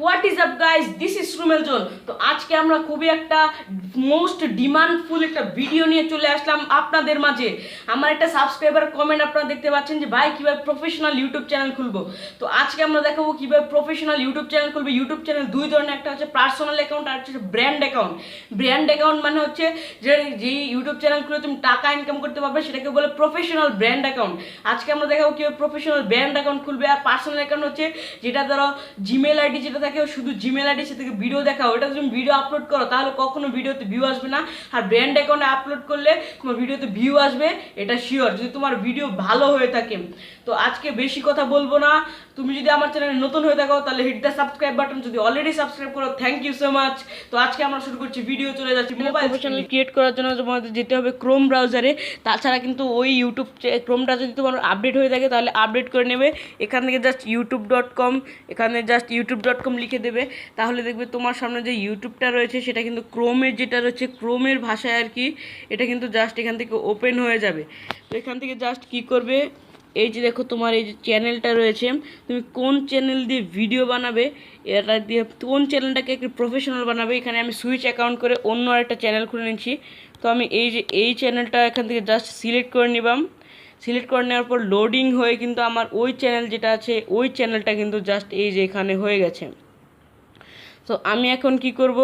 What is up guys, this is রুমেল zone. তো আজকে আমরা খুবই একটা মোস্ট ডিমান্ডফুল একটা ভিডিও নিয়ে চলে আসলাম আপনাদের মাঝে। আমার একটা সাবস্ক্রাইবার কমেন্ট আপনারা দেখতে পাচ্ছেন যে ভাই কীভাবে প্রফেশনাল ইউটিউব চ্যানেল খুলবো। তো আজকে আমরা দেখাবো কীভাবে প্রফেশনাল ইউটিউব চ্যানেল খুলবে। ইউটিউব চ্যানেল দুই ধরনের, একটা হচ্ছে পার্সোনাল অ্যাকাউন্ট আর হচ্ছে ব্র্যান্ড অ্যাকাউন্ট। ব্র্যান্ড অ্যাকাউন্ট মানে হচ্ছে যে ইউটিউব চ্যানেল খুলে তুমি টাকা ইনকাম করতে পারবে, সেটাকে বলে প্রফেশনাল ব্র্যান্ড অ্যাকাউন্ট। আজকে আমরা দেখাবো কীভাবে প্রফেশনাল ব্র্যান্ড অ্যাকাউন্ট খুলবে। আর পার্সোনাল অ্যাকাউন্ট হচ্ছে যেটা ধরো জিমেল আইডি যেটা থাকে, শুধু জিমেল আইডি সে থেকে ভিডিও দেখাও, ওটা তুমি ভিডিও আপলোড করো তাহলে কখনো ভিডিওতে ভিউ আসবে না। আর ব্র্যান্ড অ্যাকাউন্টে আপলোড করলে তোমার ভিডিওতে ভিউ আসবে, এটা শিওর, যদি তোমার ভিডিও ভালো হয়ে থাকে। তো আজকে বেশি কথা বলবো না, তুমি যদি আমার চ্যানেলে নতুন হয়ে থাকো তাহলে হিট দ্য সাবস্ক্রাইব বাটন, যদি অলরেডি সাবস্ক্রাইব করো থ্যাংক ইউ সো মাচ। তো আজকে আমরা শুরু করছি, ভিডিও চলে যাচ্ছি। মোবাইল চ্যানেল ক্রিয়েট করার জন্য তোমাদের যেতে হবে ক্রোম ব্রাউজারে। তাছাড়া কিন্তু ওই ইউটিউব ক্রোমটা যদি তোমার আপডেট হয়ে থাকে তাহলে আপডেট করে নেবে। এখান থেকে জাস্ট youtube.com, এখানে জাস্ট youtube.com লিখে দেবে, তাহলে দেখবে তোমার সামনে যে ইউটিউবটা রয়েছে সেটা কিন্তু ক্রোমের যেটা রয়েছে ক্রোমের ভাষায় আর কি, এটা কিন্তু জাস্ট এখান থেকে ওপেন হয়ে যাবে। তো এখান থেকে জাস্ট কি করবে, এই যে দেখো তোমার এই যে চ্যানেলটা রয়েছে, তুমি কোন চ্যানেল দিয়ে ভিডিও বানাবে, এটা দিয়ে কোন চ্যানেলটাকে একটু প্রফেশনাল বানাবে। এখানে আমি সুইচ অ্যাকাউন্ট করে অন্য আরেকটা চ্যানেল খুলে নিচ্ছি। তো আমি এই যে এই চ্যানেলটা এখান থেকে জাস্ট সিলেক্ট করে নিলাম। সিলেক্ট করে নেওয়ার পর লোডিং হয়ে কিন্তু আমার ওই চ্যানেল যেটা আছে ওই চ্যানেলটা কিন্তু জাস্ট এই যে এখানে হয়ে গেছে। তো আমি এখন কি করব,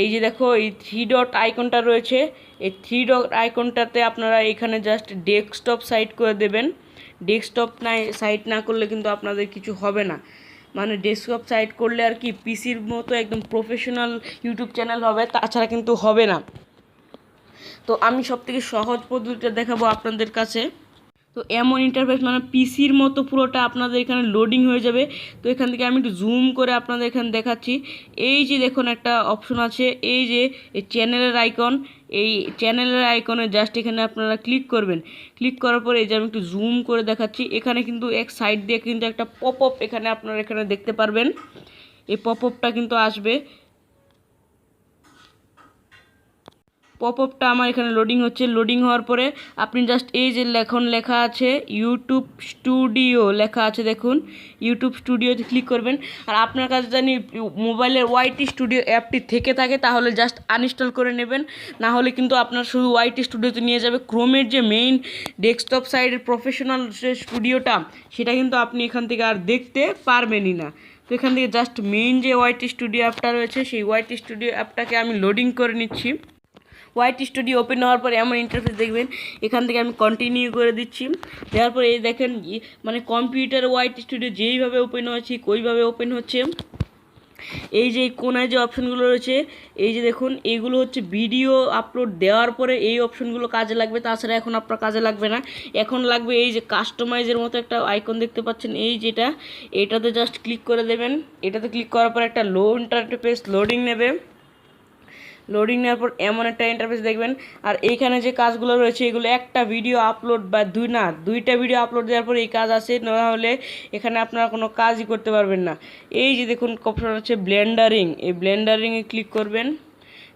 এই যে দেখো এই 3 ডট আইকনটা রয়েছে, এই 3 ডট আইকনটাতে আপনারা এখানে জাস্ট ডেস্কটপ সাইট করে দেবেন। ডেস্কটপ সাইট না করলে কিন্তু আপনাদের কিছু হবে না, মানে ডেস্কটপ সাইট করলে আর কি পিসির মতো একদম প্রফেশনাল ইউটিউব চ্যানেল হবে, তাছাড়া কিন্তু হবে না। তো আমি সবথেকে সহজ পদ্ধতিটা দেখাবো আপনাদের কাছে। তো এমন ইন্টারফেস মানে পিসির মতো পুরোটা আপনাদের এখানে লোডিং হয়ে যাবে। তো এখান থেকে আমি একটু জুম করে আপনাদের এখানে দেখাচ্ছি। এই যে দেখুন একটা অপশন আছে, এই যে এই চ্যানেলের আইকন, এই চ্যানেলের আইকনে জাস্ট এখানে আপনারা ক্লিক করবেন। ক্লিক করার পরে এই যে আমি একটু জুম করে দেখাচ্ছি, এখানে কিন্তু এক সাইড দিয়ে কিন্তু একটা পপ আপ এখানে আপনারা এখানে দেখতে পারবেন। এই পপ আপটা কিন্তু আসবে, পপ আপটা আমার এখানে লোডিং হচ্ছে। লোডিং হওয়ার পরে আপনি জাস্ট এই যে এখন লেখা আছে ইউটিউব স্টুডিও লেখা আছে, দেখুন ইউটিউব স্টুডিওতে ক্লিক করবেন। আর আপনার কাছে জানি মোবাইলের ওয়াইটি স্টুডিও অ্যাপটি থেকে থাকে তাহলে জাস্ট আনইনস্টল করে নেবেন, না হলে কিন্তু আপনার শুধু ওয়াইটি স্টুডিওতে নিয়ে যাবে। ক্রোমের যে মেইন ডেস্কটপ সাইডের প্রফেশনাল যে স্টুডিওটা সেটা কিন্তু আপনি এখান থেকে আর দেখতে পারবেনই না। তো এখান থেকে জাস্ট মেইন যে ওয়াইটি স্টুডিও অ্যাপটা রয়েছে সেই ওয়াইটি স্টুডিও অ্যাপটাকে আমি লোডিং করে নিচ্ছি। ওয়াইটি স্টুডিও ওপেন হওয়ার পরে এমন ইন্টারফেস দেখবেন, এখান থেকে আমি কন্টিনিউ করে দিচ্ছি। দেওয়ার পরে এই দেখেন মানে কম্পিউটার ওয়াইটি স্টুডিও যেইভাবে ওপেন হচ্ছে ওইভাবে ওপেন হচ্ছে। এই যে কোনায় যে অপশনগুলো রয়েছে, এই যে দেখুন এইগুলো হচ্ছে ভিডিও আপলোড দেওয়ার পরে এই অপশনগুলো কাজে লাগবে, তাছাড়া এখন আপনার কাজে লাগবে না। এখন লাগবে এই যে কাস্টমাইজের মতো একটা আইকন দেখতে পাচ্ছেন, এই যেটা, এটাতে জাস্ট ক্লিক করে দেবেন। এটাতে ক্লিক করার পর একটা লো ইন্টারফেস লোডিং নেবে। লোডিং নেওয়ার পর এমন একটা ইন্টারফেস দেখবেন। আর এইখানে যে কাজগুলো রয়েছে এগুলো একটা ভিডিও আপলোড বা দুইটা ভিডিও আপলোড দেওয়ার পর এই কাজ আছে, না হলে এখানে আপনারা কোনো কাজই করতে পারবেন না। এই যে দেখুন অপশন হচ্ছে ব্লেন্ডারিং, এই ব্লেন্ডারিংয়ে ক্লিক করবেন।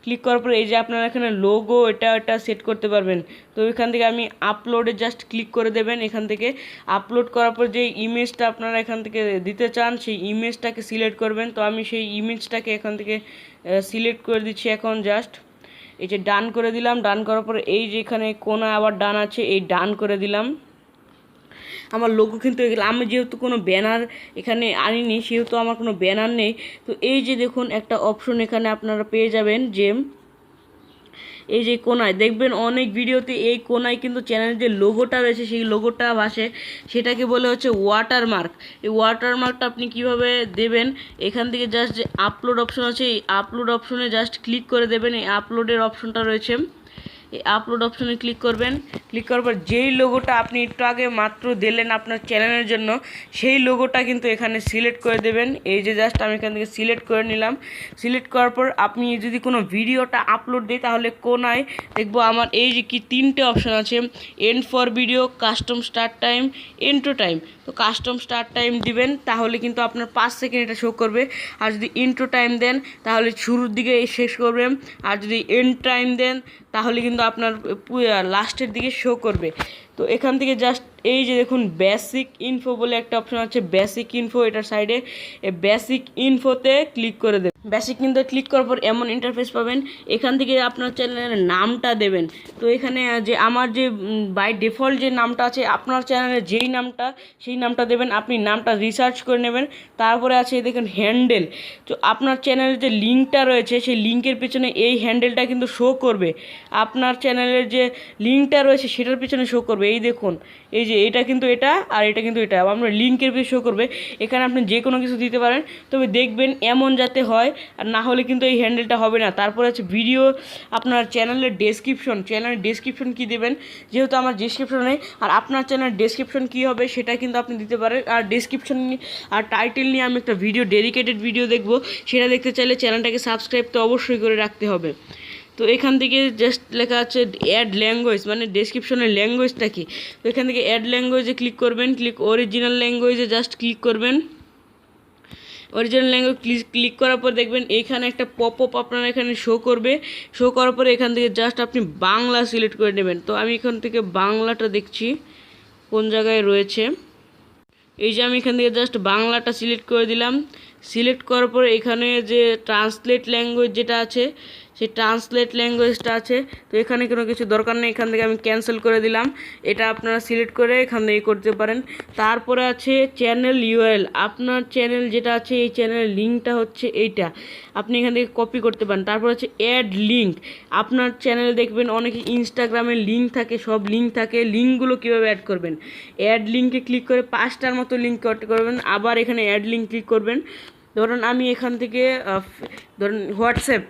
ক্লিক করার পর এই যে আপনারা এখানে লোগো এটা সেট করতে পারবেন। তো এখান থেকে আমি আপলোডে জাস্ট ক্লিক করে দেবেন। এখান থেকে আপলোড করার পর যে ইমেজটা আপনারা এখান থেকে দিতে চান সেই ইমেজটাকে সিলেক্ট করবেন। তো আমি সেই ইমেজটাকে এখান থেকে সিলেক্ট করে দিচ্ছি। এখন জাস্ট এই যে ডান করে দিলাম। ডান করার পর এই যে এখানে কোণা আবার ডান আছে, এই ডান করে দিলাম। আমার লোগো কিন্তু আমি যেহেতু কোনো ব্যানার এখানে আনিনি সেহেতু আমার কোনো ব্যানার নেই। তো এই যে দেখুন একটা অপশন এখানে আপনারা পেয়ে যাবেন, যে এই যে কোনায় দেখবেন অনেক ভিডিওতে এই কোনায় কিন্তু চ্যানেলের যে লোগোটা রয়েছে সেই লোগোটা ভাসে, সেটাকে বলে হচ্ছে ওয়াটারমার্ক। এই ওয়াটারমার্কটা আপনি কিভাবে দেবেন, এখান থেকে জাস্ট যে আপলোড অপশন আছে এই আপলোড অপশনে জাস্ট ক্লিক করে দেবেন। এই আপলোডের অপশনটা রয়েছে, এই আপলোড অপশনে ক্লিক করবেন। ক্লিক করার পর যেই লোগোটা আপনি একটু আগে মাত্র দিলেন আপনার চ্যানেলের জন্য সেই লোগোটা কিন্তু এখানে সিলেক্ট করে দেবেন। এই যে জাস্ট আমি এখান থেকে সিলেক্ট করে নিলাম। সিলেক্ট করার পর আপনি যদি কোনো ভিডিওটা আপলোড দিই তাহলে কোনায় দেখবো আমার এই যে কি 3টে অপশন আছে, and for video, custom start time, intro time. তো কাস্টম স্টার্ট টাইম দিবেন তাহলে কিন্তু আপনার 5 সেকেন্ড এটা শো করবে। আর যদি ইন্ট্রো টাইম দেন তাহলে শুরুর দিকে শেষ করবে। আর যদি এন্ড টাইম দেন তাহলে কিন্তু আপনার লাস্টের দিকে শো করবে। তো এখান থেকে জাস্ট এই যে দেখুন বেসিক ইনফো বলে একটা অপশন আছে, বেসিক ইনফো, এটার সাইডে এই বেসিক ইনফোতে ক্লিক করে দেবেন। বেসিক ইনফোতে ক্লিক করার পর এমন ইন্টারফেস পাবেন। এখান থেকে আপনার চ্যানেলের নামটা দেবেন। তো এখানে যে আমার যে বাই ডিফল্ট যে নামটা আছে, আপনার চ্যানেলের যেই নামটা সেই নামটা দেবেন। আপনি নামটা রিসার্চ করে নেবেন। তারপরে আছে দেখুন হ্যান্ডেল। তো আপনার চ্যানেলের যে লিঙ্কটা রয়েছে সেই লিঙ্কের পিছনে এই হ্যান্ডেলটা কিন্তু শো করবে। আপনার চ্যানেলের যে লিঙ্কটা রয়েছে সেটার পিছনে শো করবে। এই দেখুন, এই যে এটা কিন্তু এটা আর এটা কিন্তু এটা, আপনার লিঙ্কের পিছনে শো করবে। এখানে আপনি যে কোনো কিছু দিতে পারেন, তবে দেখবেন এমন যাতে হয়, আর না হলে কিন্তু এই হ্যান্ডেলটা হবে না। তারপরে আছে ভিডিও, আপনার চ্যানেলের ডেসক্রিপশন কী দেবেন, যেহেতু আমার ডেসক্রিপশন নেই, আর আপনার চ্যানেলের ডেসক্রিপশন কী হবে সেটা কিন্তু আপনি দিতে পারেন। আর ডেসক্রিপশন আর টাইটেল নিয়ে আমি একটা ডেডিকেটেড ভিডিও দেখব, সেটা দেখতে চাইলে চ্যানেলটাকে সাবস্ক্রাইব তো অবশ্যই করে রাখতে হবে। তো এখান থেকে জাস্ট লেখা আছে অ্যাড ল্যাঙ্গুয়েজ, মানে ডেসক্রিপশনের ল্যাঙ্গুয়েজটা কি। তো এখান থেকে অ্যাড ল্যাঙ্গুয়েজে ক্লিক করবেন, অরিজিনাল ল্যাঙ্গুয়েজে জাস্ট ক্লিক করবেন। অরিজিনাল ল্যাঙ্গুয়েজ ক্লিক করার পর দেখবেন এইখানে একটা পপআপ আপনার এখানে শো করবে। শো করার পরে এখান থেকে জাস্ট আপনি বাংলা সিলেক্ট করে নেবেন। তো আমি এখান থেকে বাংলাটা দেখছি কোন জায়গায় রয়েছে। এই যে আমি এখান থেকে জাস্ট বাংলাটা সিলেক্ট করে দিলাম। সিলেক্ট করার পরে এখানে যে ট্রান্সলেট ল্যাঙ্গুয়েজ যেটা আছে, সেই ট্রান্সলেট ল্যাঙ্গুয়েজটা আছে। তো এখানে কোনো কিছু দরকার নেই, এখান থেকে আমি ক্যান্সেল করে দিলাম। এটা আপনারা সিলেক্ট করে এখান থেকে করতে পারেন। তারপরে আছে চ্যানেল ইউআরএল। আপনার চ্যানেল যেটা আছে এই চ্যানেলের লিঙ্কটা হচ্ছে এইটা, আপনি এখান থেকে কপি করতে পারেন। তারপর হচ্ছে অ্যাড লিঙ্ক। আপনার চ্যানেল দেখবেন অনেকে ইনস্টাগ্রামের লিঙ্ক থাকে, সব লিঙ্ক থাকে, লিঙ্কগুলো কীভাবে অ্যাড করবেন। অ্যাড লিঙ্কে ক্লিক করে 5টার মতো লিঙ্ক করবেন, আবার এখানে অ্যাড লিঙ্ক ক্লিক করবেন। ধরুন আমি এখান থেকে ধরুন হোয়াটসঅ্যাপ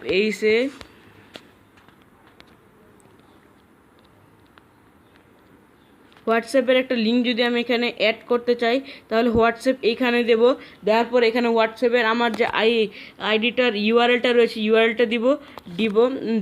হোয়াটসঅ্যাপের একটা লিঙ্ক যদি আমি এখানে অ্যাড করতে চাই, তাহলে হোয়াটসঅ্যাপ এইখানে দেবো। দেওয়ার পর এখানে হোয়াটসঅ্যাপের আমার যে আইডিটার ইউআরএলটা রয়েছে, ইউআরএলটা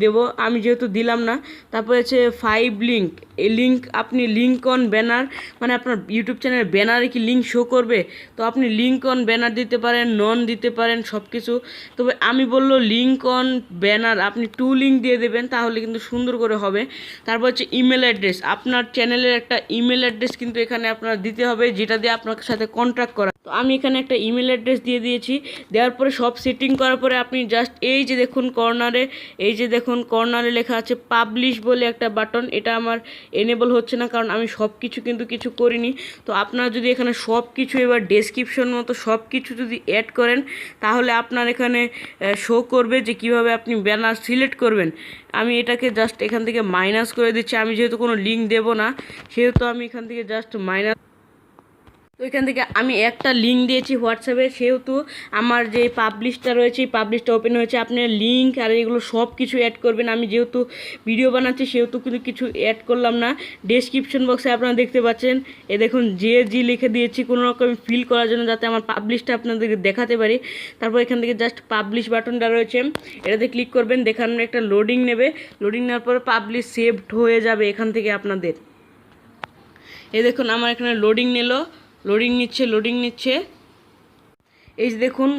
দেবো। আমি যেহেতু দিলাম না। তারপর হচ্ছে 5 লিঙ্ক। এই লিঙ্ক আপনি লিঙ্ক অন ব্যানার, মানে আপনার ইউটিউব চ্যানেলের ব্যানারে কি লিঙ্ক শো করবে, তো আপনি লিঙ্ক অন ব্যানার দিতে পারেন, নন দিতে পারেন, সব কিছু। তবে আমি বললো লিঙ্ক অন ব্যানার আপনি 2 লিঙ্ক দিয়ে দেবেন, তাহলে কিন্তু সুন্দর করে হবে। তারপর হচ্ছে ইমেল অ্যাড্রেস। আপনার চ্যানেলের একটা ইমেল অ্যাড্রেস কিন্তু এখানে আপনার দিতে হবে, যেটা দিয়ে আপনার সাথে কন্ট্যাক্ট করা। তো আমি এখানে একটা ইমেল অ্যাড্রেস দিয়ে দিয়েছি। দেওয়ার পরে সব সেটিং করার পরে আপনি জাস্ট এই যে দেখুন কর্নারে লেখা আছে পাবলিশ বলে একটা বাটন, এটা আমার এনেবল হচ্ছে না, কারণ আমি সব কিছু কিন্তু কিছু করিনি। তো আপনারা যদি এখানে সব কিছু এবার ডেসক্রিপশন মতো সব কিছু যদি অ্যাড করেন, তাহলে আপনার এখানে শো করবে যে কিভাবে আপনি ব্যানার সিলেক্ট করবেন। আমি এটাকে জাস্ট এখান থেকে মাইনাস করে দিচ্ছি। আমি যেহেতু কোনো লিঙ্ক দেবো না, সেহেতু আমি এখান থেকে জাস্ট মাইনাস। তো এখান থেকে আমি একটা লিঙ্ক দিয়েছি হোয়াটসঅ্যাপে, সেহেতু আমার যে পাবলিশটা রয়েছে এই পাবলিশটা ওপেন হয়েছে। আপনি লিঙ্ক আর এগুলো সব কিছু অ্যাড করবেন। আমি যেহেতু ভিডিও বানাচ্ছি সেহেতু কিন্তু কিছু অ্যাড করলাম না। ডেসক্রিপশন বক্সে আপনারা দেখতে পাচ্ছেন, দেখুন জি লিখে দিয়েছি কোনো রকম ফিল করার জন্য, যাতে আমার পাবলিশটা আপনাদেরকে দেখাতে পারি। তারপর এখান থেকে জাস্ট পাবলিশ বাটনটা রয়েছে, এটাতে ক্লিক করবেন। দেখানোর একটা লোডিং নেবে, লোডিং নেওয়ার পর পাবলিশ সেভড হয়ে যাবে এখান থেকে আপনাদের। দেখুন আমার এখানে লোডিং নিচ্ছে। এই যে দেখুন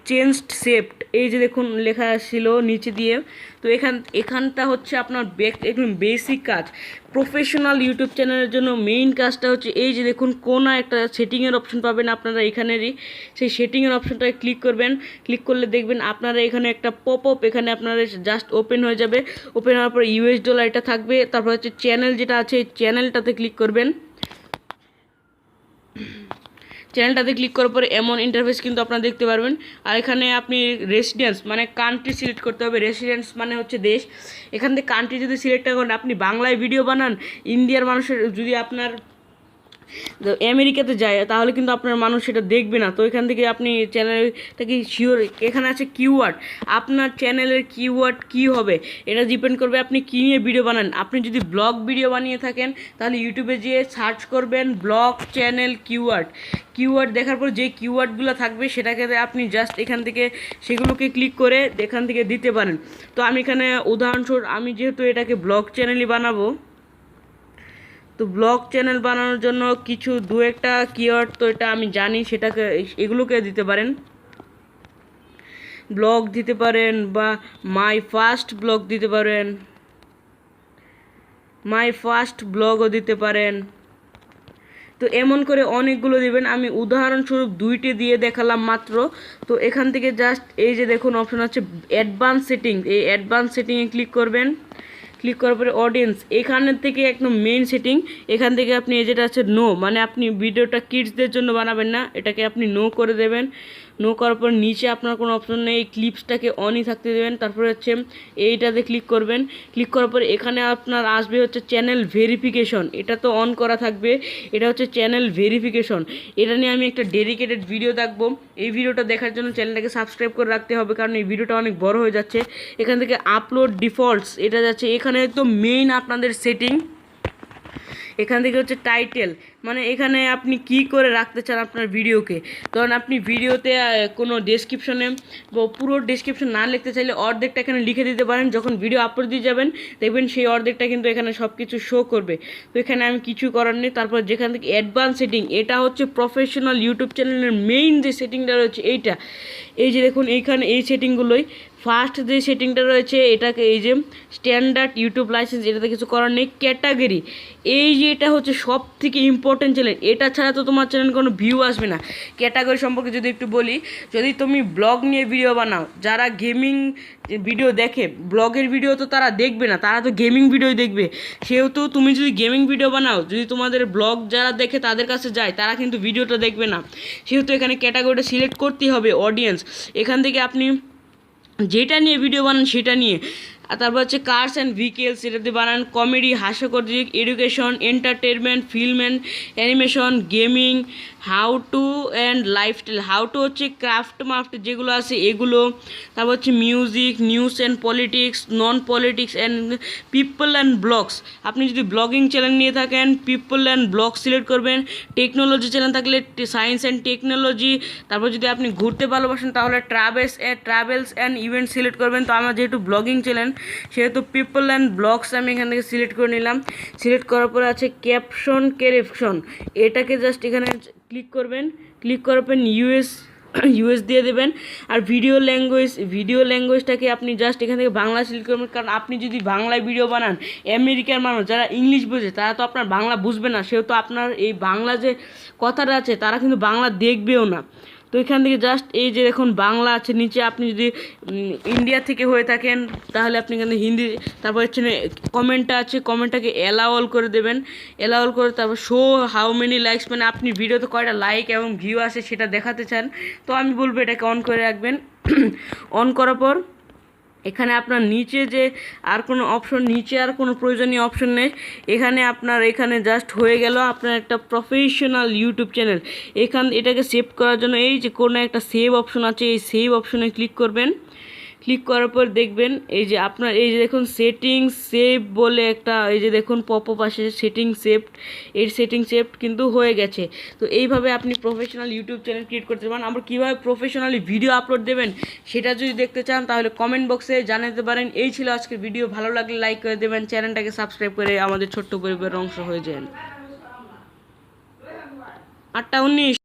চেঞ্জড শেপড, এই যে দেখুন লেখা ছিল নিচে দিয়ে। তো এখানটা হচ্ছে আপনার একদম বেসিক কাজ। প্রফেশনাল ইউটিউব চ্যানেলের জন্য মেইন কাজটা হচ্ছে এই যে দেখুন কোনা একটা সেটিংয়ের অপশন পাবেন আপনারা এখানেরই, সেই সেটিংয়ের অপশনটাকে ক্লিক করবেন। ক্লিক করলে দেখবেন আপনারা এখানে একটা পপআপ এখানে আপনারা জাস্ট ওপেন হয়ে যাবে। ওপেন হওয়ার পর $, এটা থাকবে। তারপর হচ্ছে চ্যানেল যেটা আছে এই চ্যানেলটাতে ক্লিক করবেন। চ্যানেলটাতে ক্লিক করার পরে এমন ইন্টারফেস কিন্তু আপনারা দেখতে পারবেন। আর এখানে আপনি রেসিডেন্স মানে কান্ট্রি সিলেক্ট করতে হবে। রেসিডেন্স মানে হচ্ছে দেশ। এখান থেকে কান্ট্রি যদি সিলেক্ট করেন, আপনি বাংলায় ভিডিও বানান, ইন্ডিয়ার মানুষের যদি আপনার আমেরিকাতে যায়, তাহলে কিন্তু আপনার মানুষ সেটা দেখবে না। তো এখান থেকে আপনি চ্যানেলটাকে শিওর, এখানে আছে কিওয়ার্ড। আপনার চ্যানেলের কিওয়ার্ড কী হবে এটা ডিপেন্ড করবে আপনি কী নিয়ে ভিডিও বানান। আপনি যদি ব্লগ ভিডিও বানিয়ে থাকেন, তাহলে ইউটিউবে যেয়ে সার্চ করবেন ব্লগ চ্যানেল কিওয়ার্ড দেখার পর যে কিওয়ার্ডগুলো থাকবে সেটাকে আপনি জাস্ট এখান থেকে সেগুলোকে ক্লিক করে এখান থেকে দিতে পারেন। তো আমি এখানে উদাহরণস্বরূপ আমি যেহেতু এটাকে ব্লগ চ্যানেলই বানাবো, তো ব্লগ চ্যানেল বানানোর জন্য কিছু একটা কিওয়ার্ড তো এটা আমি জানি, সেটাকে এগুলোকে দিতে পারেন। ব্লগ দিতে পারেন বা মাই ফার্স্ট ব্লগ দিতে পারেন। মাই ফার্স্ট ব্লগও দিতে পারেন। তো এমন করে অনেকগুলো দিবেন, আমি উদাহরণস্বরূপ 2টি দিয়ে দেখালাম মাত্র। তো এখান থেকে জাস্ট এই যে দেখুন অপশন আছে অ্যাডভান্স সেটিং, এই অ্যাডভান্স সেটিংয়ে ক্লিক করবেন। ক্লিক করার পরে অডিয়েন্স, এখানের থেকে একদম মেইন সেটিং, এখান থেকে আপনি এই যেটা আছে নো, মানে আপনি ভিডিওটা কিডসদের জন্য বানাবেন না, এটাকে আপনি নো করে দেবেন। নো করার পর নিচে আপনার কোনো অপশন নেই, এই ক্লিপসটাকে অনই থাকতে দেবেন। তারপরে হচ্ছে এইটাতে ক্লিক করবেন। ক্লিক করার পর এখানে আপনার আসবে হচ্ছে চ্যানেল ভেরিফিকেশন, এটা তো অন করা থাকবে। এটা হচ্ছে চ্যানেল ভেরিফিকেশন, এটা নিয়ে আমি একটা ডেডিকেটেড ভিডিও দেখবো। এই ভিডিওটা দেখার জন্য চ্যানেলটাকে সাবস্ক্রাইব করে রাখতে হবে, কারণ এই ভিডিওটা অনেক বড় হয়ে যাচ্ছে। এখান থেকে আপলোড ডিফল্টস এটা যাচ্ছে, এখানে তো মেইন আপনাদের সেটিং। এখান থেকে হচ্ছে টাইটেল, মানে এখানে আপনি কি করে রাখতে চান আপনার ভিডিওকে। ধরুন আপনি ভিডিওতে কোনো ডেসক্রিপশনে পুরো ডেসক্রিপশন না লিখতে চাইলে অর্ধেকটা এখানে লিখে দিতে পারেন। যখন ভিডিও আপলোড দিয়ে যাবেন দেখবেন সেই অর্ধেকটা কিন্তু এখানে সব কিছু শো করবে। তো এখানে আমি কিছু করার নেই। তারপর যেখান থেকে অ্যাডভান্স সেটিং, এটা হচ্ছে প্রফেশনাল ইউটিউব চ্যানেলের মেইন যে সেটিংটা রয়েছে এইটা। এই যে দেখুন এইখানে এই সেটিংগুলোই ফার্স্ট যে সেটিংটা রয়েছে এটাকে এই যে স্ট্যান্ডার্ড ইউটিউব লাইসেন্স, এটাতে কিছু করার নেই। ক্যাটাগরি, এই যে এটা হচ্ছে সব থেকে ইম্পর্টেন্ট চ্যানেল, এটা ছাড়া তো তোমার চ্যানেল কোনো ভিউ আসবে না। ক্যাটাগরি সম্পর্কে যদি একটু বলি, যদি তুমি ব্লগ নিয়ে ভিডিও বানাও, যারা গেমিং ভিডিও দেখে, ব্লগের ভিডিও তো তারা দেখবে না, তারা তো গেমিং ভিডিও দেখবে। সেহেতু তুমি যদি গেমিং ভিডিও বানাও, যদি তোমাদের ব্লগ যারা দেখে তাদের কাছে যায়, তারা কিন্তু ভিডিওটা দেখবে না। সেহেতু এখানে ক্যাটাগরিটা সিলেক্ট করতেই হবে অডিয়েন্স। এখান থেকে আপনি যেটা নিয়ে ভিডিও বানান সেটা নিয়ে। আর তারপর হচ্ছে কার্স অ্যান্ড ভেহিকেলস, এটাতে বানান কমেডি, হাস্যকর দিক, education, entertainment, film and animation, gaming, how to and lifestyle. How to হচ্ছে ক্রাফট মাফট যেগুলো আছে এগুলো। তারপর হচ্ছে music, news and politics, non politics and people and blogs. আপনি যদি ব্লগিং চ্যানেল নিয়ে থাকেন পিপল অ্যান্ড ব্লগ সিলেক্ট করবেন। টেকনোলজি চ্যানেল থাকলে সায়েন্স অ্যান্ড টেকনোলজি। তারপর যদি আপনি ঘুরতে ভালোবাসেন তাহলে ট্রাভেলস অ্যান্ড ইভেন্ট সিলেক্ট করবেন। তো আমার যেহেতু ব্লগিং চ্যানেল সেহেতু পিপল অ্যান্ড ব্লগস আমি এখান থেকে সিলেক্ট করে নিলাম। সিলেক্ট করার পরে আছে ক্যাপশন, এটাকে জাস্ট এখানে ক্লিক করবেন। ক্লিক করার পর ইউএস দিয়ে দেবেন। আর ভিডিও ল্যাঙ্গুয়েজটাকে আপনি জাস্ট এখান থেকে বাংলা সিলেক্ট করবেন, কারণ আপনি যদি বাংলায় ভিডিও বানান, আমেরিকার মানুষ যারা ইংলিশ বোঝে তারা তো আপনার বাংলা বুঝবে না, সেহেতু আপনার এই বাংলা যে কথাটা আছে তারা কিন্তু বাংলা দেখবেও না। তো এখান থেকে জাস্ট এই যে দেখুন বাংলা আছে নিচে, আপনি যদি ইন্ডিয়া থেকে হয়ে থাকেন তাহলে আপনি এখানে হিন্দি। তারপর হচ্ছে কমেন্টটা আছে, কমেন্টটাকে অ্যালাউল করে দেবেন। অ্যালাউল করে তারপর শো হাউ মেনি লাইকস, মানে আপনি ভিডিওতে কয়টা লাইক এবং ভিউ আসে সেটা দেখাতে চান। তো আমি বলবো এটাকে অন করে রাখবেন। অন করার পর এখানে আপনার নিচে যে আর কোনো অপশন, নিচে আর কোনো প্রয়োজনীয় অপশন নেই। এখানে জাস্ট হয়ে গেল আপনার একটা প্রফেশনাল ইউটিউব চ্যানেল। এটাকে সেভ করার জন্য এই যে কোনো একটা সেভ অপশন আছে, এই সেভ অপশনে ক্লিক করবেন। ক্লিক করার পর দেখবেন এই যে আপনার এই যে দেখুন সেটিংস সেভ বলে একটা এই যে দেখুন পপআপ আসে সেটিং সেভড, এই সেটিং সেভড কিন্তু হয়ে গেছে। তো এইভাবে আপনি প্রফেশনাল ইউটিউব চ্যানেল ক্রিয়েট করতে পারেন। আবার কীভাবে প্রফেশনালি ভিডিও আপলোড দেবেন সেটা যদি দেখতে চান তাহলে কমেন্ট বক্সে জানাতে পারেন। এই ছিল আজকের ভিডিও, ভালো লাগলে লাইক করে দেবেন, চ্যানেলটাকে সাবস্ক্রাইব করে আমাদের ছোট্ট পরিবারের অংশ হয়ে যান। 8টা 19